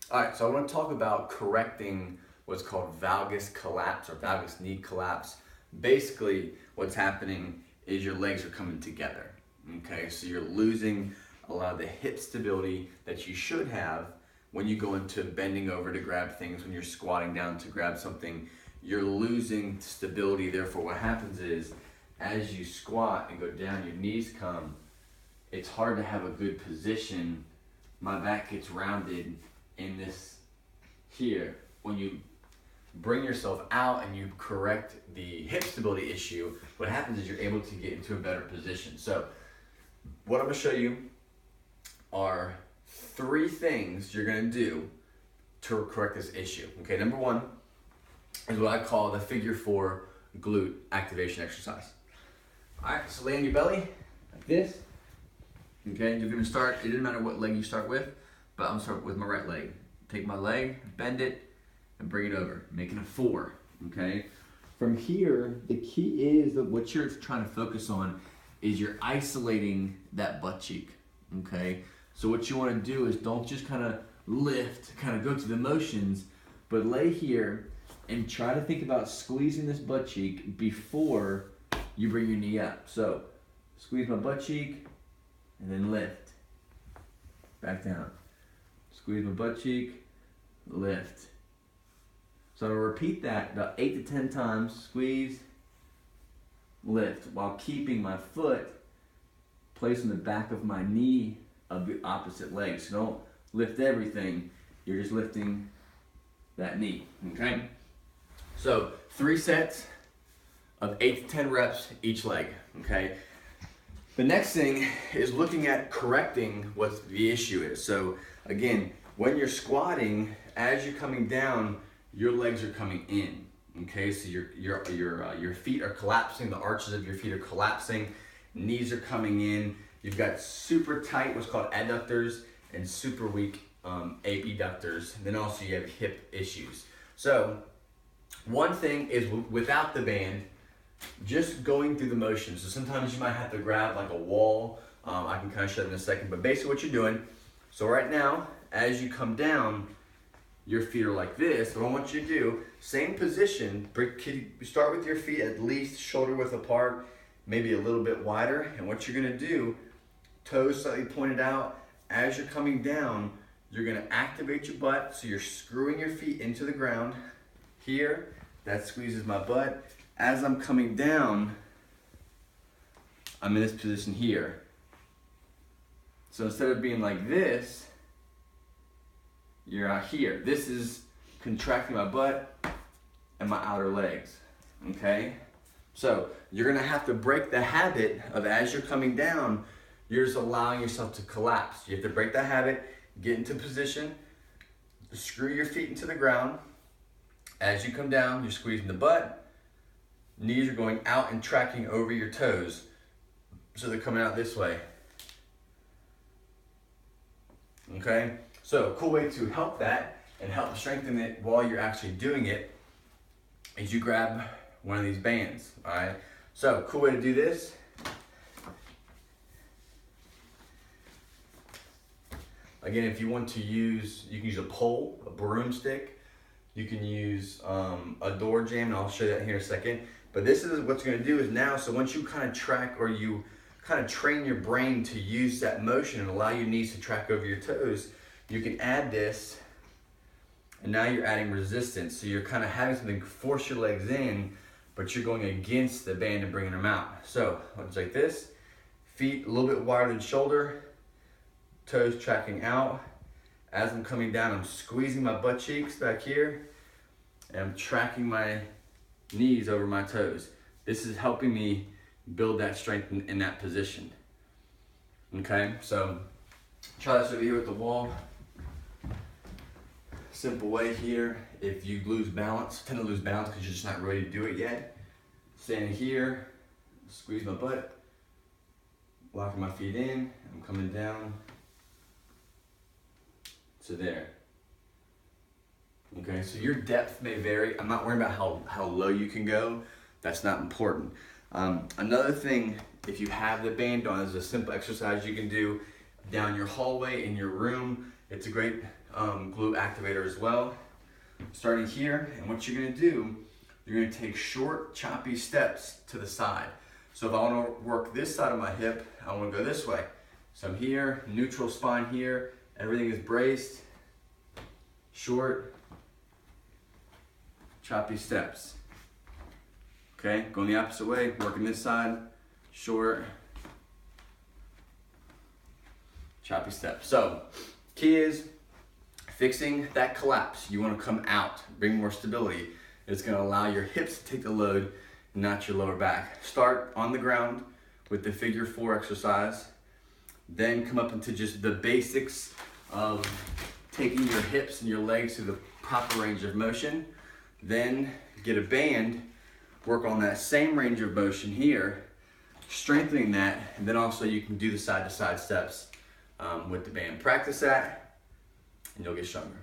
All right, so I want to talk about correcting what's called valgus collapse or valgus knee collapse. Basically, what's happening is your legs are coming together. Okay, so you're losing a lot of the hip stability that you should have when you go into bending over to grab things, when you're squatting down to grab something. You're losing stability. Therefore, what happens is as you squat and go down, your knees come. It's hard to have a good position. My back gets rounded in this here. When you bring yourself out and you correct the hip stability issue, what happens is you're able to get into a better position. So what I'm going to show you are 3 things you're going to do to correct this issue. Okay, number 1 is what I call the figure 4 glute activation exercise. All right, so lay on your belly like this. Okay, you're going to start, it doesn't matter what leg you start with, but I'm going to start with my right leg. Take my leg, bend it, and bring it over, making a 4, okay? From here, the key is that what you're trying to focus on is you're isolating that butt cheek, okay? So what you want to do is don't just kind of lift, kind of go through the motions, but lay here and try to think about squeezing this butt cheek before you bring your knee up. So squeeze my butt cheek, and then lift, back down. Squeeze my butt cheek, lift. So I'm gonna repeat that about 8 to 10 times, squeeze, lift, while keeping my foot placed on the back of my knee of the opposite leg. So don't lift everything, you're just lifting that knee, okay? So 3 sets of 8 to 10 reps each leg, okay? The next thing is looking at correcting what the issue is. So again, when you're squatting, as you're coming down, your legs are coming in. Okay, so your feet are collapsing, the arches of your feet are collapsing, knees are coming in. You've got super tight, what's called adductors, and super weak abductors. And then also you have hip issues. So one thing is without the band, just going through the motions. So sometimes you might have to grab like a wall. I can kind of show that in a second, but basically what you're doing, so right now, as you come down, your feet are like this. What I want you to do, same position, start with your feet at least shoulder width apart, maybe a little bit wider, and what you're gonna do, toes slightly pointed out, as you're coming down, you're gonna activate your butt, so you're screwing your feet into the ground. Here, that squeezes my butt. As I'm coming down, I'm in this position here. So instead of being like this, you're out here. This is contracting my butt and my outer legs, okay? So you're gonna have to break the habit of as you're coming down, you're just allowing yourself to collapse. You have to break that habit, get into position, screw your feet into the ground. As you come down, you're squeezing the butt, knees are going out and tracking over your toes. So they're coming out this way. Okay? So a cool way to help that and help strengthen it while you're actually doing it is you grab one of these bands, all right? So cool way to do this. Again, if you want to use, you can use a pole, a broomstick. You can use a door jamb, and I'll show you that here in a second. But this is what's gonna do is now, so once you kind of track or you kind of train your brain to use that motion and allow your knees to track over your toes, you can add this, and now you're adding resistance. So you're kind of having something force your legs in, but you're going against the band and bringing them out. So it's like this, feet a little bit wider than shoulder, toes tracking out. As I'm coming down, I'm squeezing my butt cheeks back here, and I'm tracking my knees over my toes. This is helping me build that strength in that position. Okay, so try this over here with the wall. Simple way here, if you tend to lose balance because you're just not ready to do it yet, standing here, squeeze my butt, locking my feet in, I'm coming down to there. Okay, so your depth may vary. I'm not worried about how low you can go. That's not important. Another thing, if you have the band on, is a simple exercise you can do down your hallway in your room. It's a great glute activator as well. Starting here, and what you're gonna do, you're gonna take short, choppy steps to the side. So if I wanna work this side of my hip, I wanna go this way. So I'm here, neutral spine here, everything is braced, short, choppy steps. Okay, going the opposite way, working this side, short, choppy steps. So, key is fixing that collapse. You want to come out, bring more stability. It's going to allow your hips to take the load, not your lower back. Start on the ground with the figure 4 exercise, then come up into just the basics of taking your hips and your legs to the proper range of motion. Then get a band, work on that same range of motion here, strengthening that, and then also you can do the side-to-side steps with the band. Practice that, and you'll get stronger.